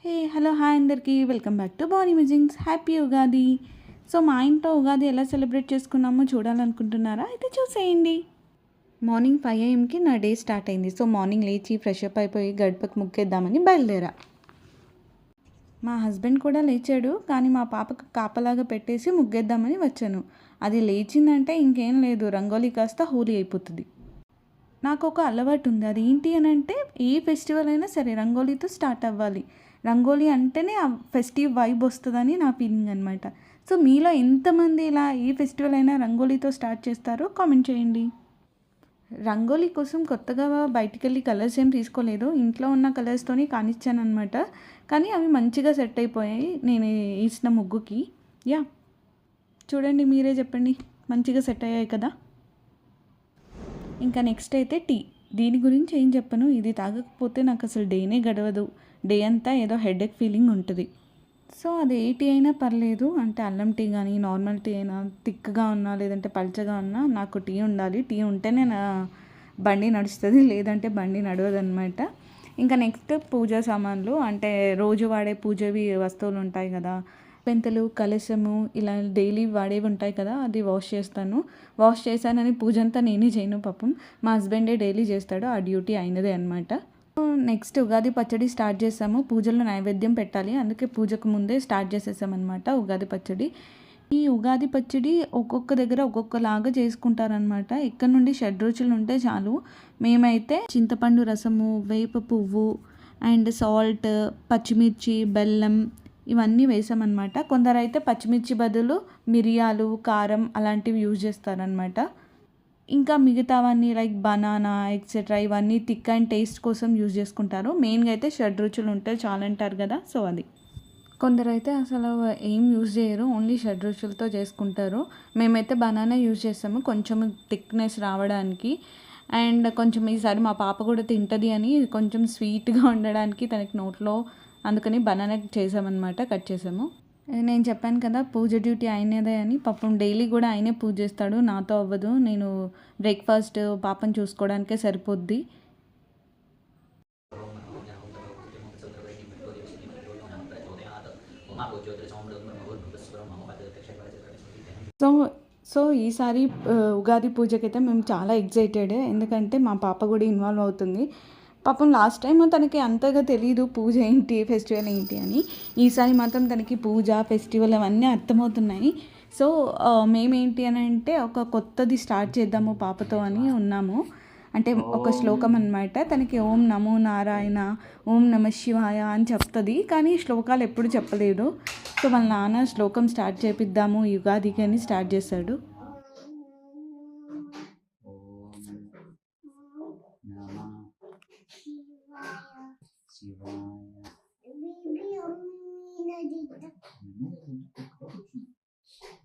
Hey hello hi అందరికీ welcome back to Bani musings. Happy Ugadi. So మా ఇంట్లో ఉగాది ఎలా సెలబ్రేట్ చేసుకున్నామో చూడాలనుకుంటున్నారా? అయితే చూసేయండి. మార్నింగ్ 5 AM నా డే స్టార్ట్ అయింది. సో మార్నింగ్ లేచి ఫ్రెష్ అప్ అయిపోయి గడపకు ముక్కేద్దామని బయలుదేరా. మా హస్బెండ్ కూడా లేచాడు, కానీ మా పాపకు కాపలాగా పెట్టేసి ముగ్గేద్దామని వచ్చాను. అది లేచిందంటే ఇంకేం లేదు, రంగోలీ కాస్త హోలీ అయిపోతుంది. నాకు ఒక అలవాటు ఉంది. అది ఏంటి అని అంటే, ఏ ఫెస్టివల్ అయినా సరే రంగోలీతో స్టార్ట్ అవ్వాలి. రంగోలీ అంటేనే ఆ ఫెస్టివ్ వైబ్ వస్తుందని నా ఫీలింగ్ అనమాట. సో మీలో ఎంతమంది ఇలా ఏ ఫెస్టివల్ అయినా రంగోలీతో స్టార్ట్ చేస్తారో కామెంట్ చేయండి. రంగోలీ కోసం కొత్తగా బయటికి వెళ్ళి కలర్స్ ఏం తీసుకోలేదు, ఇంట్లో ఉన్న కలర్స్తోని కానిచ్చాను అనమాట. కానీ అవి మంచిగా సెట్ అయిపోయాయి నేను వేసిన ముగ్గుకి. యా, చూడండి, మీరే చెప్పండి, మంచిగా సెట్ అయ్యాయి కదా. ఇంకా నెక్స్ట్ అయితే టీ. దీని గురించి ఏం చెప్పను, ఇది తాగకపోతే నాకు అసలు డేనే గడవదు. డే అంతా ఏదో హెడేక్ ఫీలింగ్ ఉంటుంది. సో అది ఏ టీ అయినా పర్లేదు, అంటే అల్లం టీ కానీ నార్మల్ టీ అయినా, థిక్గా ఉన్నా లేదంటే పల్చగా ఉన్నా నాకు టీ ఉండాలి. టీ ఉంటేనే నా బండి నడుస్తుంది, లేదంటే బండి నడవదనమాట. ఇంకా నెక్స్ట్ పూజా సామాన్లు, అంటే రోజు వాడే పూజవి వస్తువులు ఉంటాయి కదా, పెంతలు, కలశము, ఇలా డైలీ వాడేవి ఉంటాయి కదా, అది వాష్ చేస్తాను. వాష్ చేశానని పూజ అంతా నేనే చేయను పాపం, మా హస్బెండే డైలీ చేస్తాడు, ఆ డ్యూటీ అయినదే అనమాట. నెక్స్ట్ ఉగాది పచ్చడి స్టార్ట్ చేసాము. పూజల్లో నైవేద్యం పెట్టాలి, అందుకే పూజకు ముందే స్టార్ట్ చేసేసామన్నమాట ఉగాది పచ్చడి. ఈ ఉగాది పచ్చడి ఒక్కొక్క దగ్గర ఒక్కొక్కలాగా చేసుకుంటారనమాట. ఇక్కడ నుండి షడ్రుచులు ఉంటే చాలు. మేమైతే చింతపండు రసము, వేప పువ్వు అండ్ సాల్ట్, పచ్చిమిర్చి, బెల్లం ఇవన్నీ వేసామన్నమాట. కొందరైతే పచ్చిమిర్చి బదులు మిరియాలు, కారం అలాంటివి యూజ్ చేస్తారనమాట. ఇంకా మిగతావన్నీ లైక్ బనానా ఎక్సెట్రా ఇవన్నీ థిక్ అండ్ టేస్ట్ కోసం యూజ్ చేసుకుంటారు. మెయిన్గా అయితే షడ్రుచులు ఉంటే చాలంటారు కదా, సో అది. కొందరైతే అసలు ఏం యూజ్ చేయరు, ఓన్లీ షడ్రుచులతో చేసుకుంటారు. మేమైతే బనానా యూజ్ చేస్తాము కొంచెం థిక్నెస్ రావడానికి. అండ్ కొంచెం ఈసారి మా పాప కూడా తింటుంది అని కొంచెం స్వీట్గా ఉండడానికి తనకి నోట్లో, అందుకని బనానా చేసామన్నమాట, కట్ చేసాము. నేను చెప్పాను కదా పూజ డ్యూటీ అయినదే అని, పాపం డైలీ కూడా ఆయనే పూజ చేస్తాడు, నాతో అవ్వదు. నేను బ్రేక్ఫాస్ట్ పాపను చూసుకోవడానికే సరిపోద్ది. సో సో ఈసారి ఉగాది పూజకైతే మేము చాలా ఎక్సైటెడ్, ఎందుకంటే మా పాప కూడా ఇన్వాల్వ్ అవుతుంది. పాపం లాస్ట్ టైం తనకి అంతగా తెలియదు పూజ ఏంటి, ఫెస్టివల్ ఏంటి అని. ఈసారి మాత్రం తనకి పూజ, ఫెస్టివల్ అవన్నీ అర్థమవుతున్నాయి. సో మేమేంటి అని అంటే ఒక కొత్తది స్టార్ట్ చేద్దాము పాపతో అని ఉన్నాము. అంటే ఒక శ్లోకం అనమాట, తనకి ఓం నమో నారాయణ, ఓం నమ శివాయ అని చెప్తుంది, కానీ శ్లోకాలు ఎప్పుడు చెప్పలేదు. సో వాళ్ళ నాన్న శ్లోకం స్టార్ట్ చేపిద్దాము యుగాదికి అని స్టార్ట్ చేశాడు.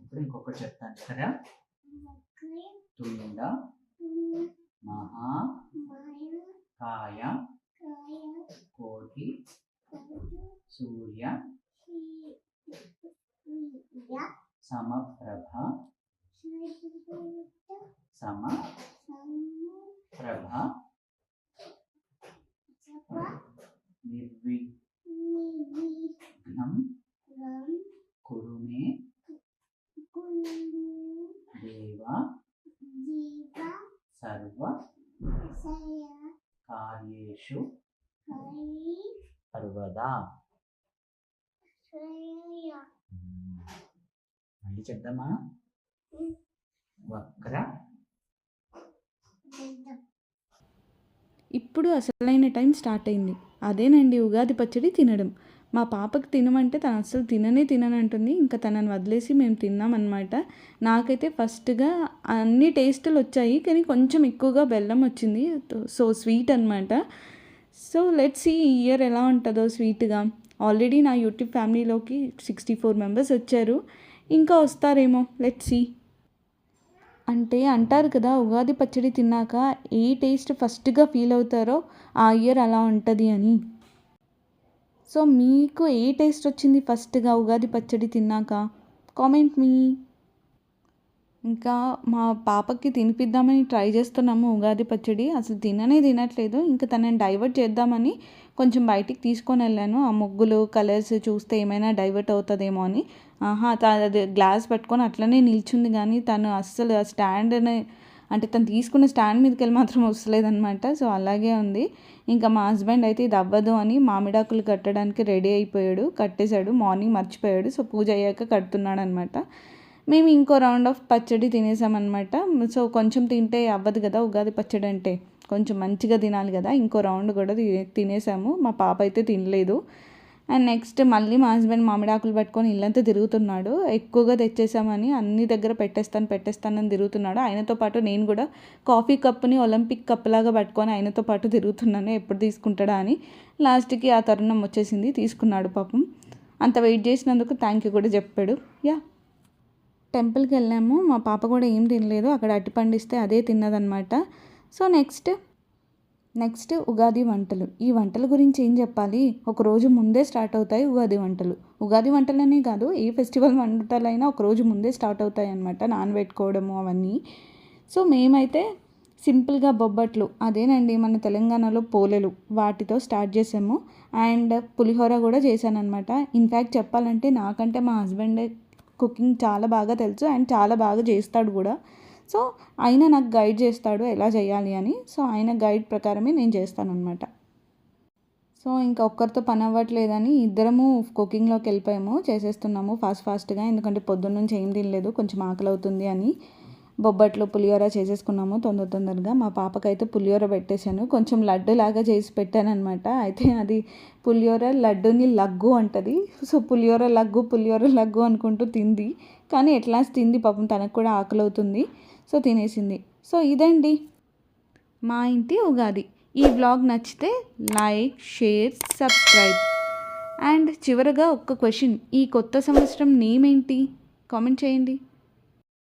ఇప్పుడు ఇంకొకటి చెప్తాను సరే. తుండ మహా కాయ కోటి సూర్య సమప్రభ సమప్రభ నిర్విఘ్నం కురు మే దేవ సర్వ కార్యేషు సర్వదా. మళ్ళీ చెప్దామా? వక్ర. ఇప్పుడు అసలైన టైం స్టార్ట్ అయింది, అదేనండి ఉగాది పచ్చడి తినడం. మా పాపకు తినమంటే తను అసలు తిననంటుంది, ఇంకా తనని వదిలేసి మేము తిన్నామన్నమాట. నాకైతే ఫస్ట్గా అన్ని టేస్టులు వచ్చాయి, కానీ కొంచెం ఎక్కువగా బెల్లం వచ్చింది, సో స్వీట్ అనమాట. సో లెట్స్ సీ ఈ ఇయర్ ఎలా ఉంటుందో స్వీట్గా. ఆల్రెడీ నా యూట్యూబ్ ఫ్యామిలీలోకి 64 మెంబర్స్ వచ్చారు, ఇంకా వస్తారేమో, లెట్స్ సీ. అంటే అంటారు కదా, ఉగాది పచ్చడి తిన్నాక ఏ టేస్ట్ ఫస్ట్గా ఫీల్ అవుతారో ఆ ఇయర్ అలా ఉంటుంది అని. సో మీకు ఏ టేస్ట్ వచ్చింది ఫస్ట్గా ఉగాది పచ్చడి తిన్నాక? కామెంట్ మీ. ఇంకా మా పాపకి తినిపిద్దామని ట్రై చేస్తున్నాము ఉగాది పచ్చడి. అసలు తినట్లేదు. ఇంకా తనని డైవర్ట్ చేద్దామని కొంచెం బయటికి తీసుకొని వెళ్ళాను. ఆ ముగ్గులు కలర్స్ చూస్తే ఏమైనా డైవర్ట్ అవుతుందేమో అని. అది గ్లాస్ పట్టుకొని అట్లనే నిల్చుంది కానీ తను అస్సలు ఆ స్టాండ్ని అంటే తను తీసుకున్న స్టాండ్ మీదకి వెళ్ళి మాత్రం వస్తలేదనమాట. సో అలాగే ఉంది. ఇంకా మా హస్బెండ్ అయితే ఇది అవ్వదు అని మామిడాకులు కట్టడానికి రెడీ అయిపోయాడు, కట్టేశాడు. మార్నింగ్ మర్చిపోయాడు. సో పూజ అయ్యాక కడుతున్నాడు అనమాట. మేము ఇంకో రౌండ్ ఆఫ్ పచ్చడి తినేసామన్నమాట. సో కొంచెం తింటే అవ్వదు కదా ఉగాది పచ్చడి అంటే, కొంచెం మంచిగా తినాలి కదా. ఇంకో రౌండ్ కూడా తినేసాము. మా పాప అయితే తినలేదు. అండ్ నెక్స్ట్ మళ్ళీ మా హస్బెండ్ మామిడాకులు పట్టుకొని ఇల్లంతా తిరుగుతున్నాడు. ఎక్కువగా తెచ్చేసామని అన్ని దగ్గర పెట్టేస్తానని తిరుగుతున్నాడు. ఆయనతో పాటు నేను కూడా కాఫీ కప్ని ఒలింపిక్ కప్ లాగా పట్టుకొని ఆయనతో పాటు తిరుగుతున్నాను, ఎప్పుడు తీసుకుంటాడా అని. లాస్ట్కి ఆ తరుణం వచ్చేసింది, తీసుకున్నాడు పాపం. అంత వెయిట్ చేసినందుకు థ్యాంక్ యూ కూడా చెప్పాడు. టెంపుల్కి వెళ్ళాము. మా పాప కూడా ఏం తినలేదు, అక్కడ అరటిపండు ఇస్తే అదే తిన్నదనమాట. సో నెక్స్ట్ ఉగాది వంటలు. ఈ వంటల గురించి ఏం చెప్పాలి, ఒకరోజు ముందే స్టార్ట్ అవుతాయి ఉగాది వంటలు. ఉగాది వంటలనే కాదు, ఏ ఫెస్టివల్ వంటలైనా ఒకరోజు ముందే స్టార్ట్ అవుతాయి అన్నమాట, నానబెట్టుకోవడము అవన్నీ. సో మేమైతే సింపుల్గా బొబ్బట్లు, అదేనండి మన తెలంగాణలో పోలేలు, వాటితో స్టార్ట్ చేసాము. అండ్ పులిహోర కూడా చేశాను అనమాట. ఇన్ఫ్యాక్ట్ చెప్పాలంటే నాకంటే మా హస్బెండ్ కుకింగ్ చాలా బాగా తెలుసు అండ్ చాలా బాగా చేస్తాడు కూడా. సో ఆయన నాకు గైడ్ చేస్తాడు ఎలా చేయాలి అని. సో ఆయన గైడ్ ప్రకారమే నేను చేస్తానన్నమాట. సో ఇంకా ఒక్కరితో పని అవ్వట్లేదని ఇద్దరము కుకింగ్లోకి వెళ్ళిపోయాము, చేసేస్తున్నాము ఫాస్ట్గా. ఎందుకంటే పొద్దున్న నుంచి ఏం తినలేదు, కొంచెం ఆకలి అవుతుంది అని. బొబ్బట్లు పులిహోర చేసేసుకున్నాము తొందరగా. మా పాపకైతే పులిహోర పెట్టేశాను, కొంచెం లడ్డులాగా చేసి పెట్టాను అనమాట. అయితే అది పులిహోర లడ్డుని లగ్గు అంటది. సో పులిహోర లగ్గు అనుకుంటూ తింది. కానీ ఎట్లా తింది పాపం, తనకు కూడా ఆకలి అవుతుంది. సో తినేసింది. సో ఇదండి మా ఇంటి ఉగాది. ఈ వ్లాగ్ నచ్చితే లైక్, షేర్, సబ్స్క్రైబ్. అండ్ చివరగా ఒక్క క్వశ్చన్, ఈ కొత్త సంవత్సరం నేమ్ ఏంటి కామెంట్ చేయండి.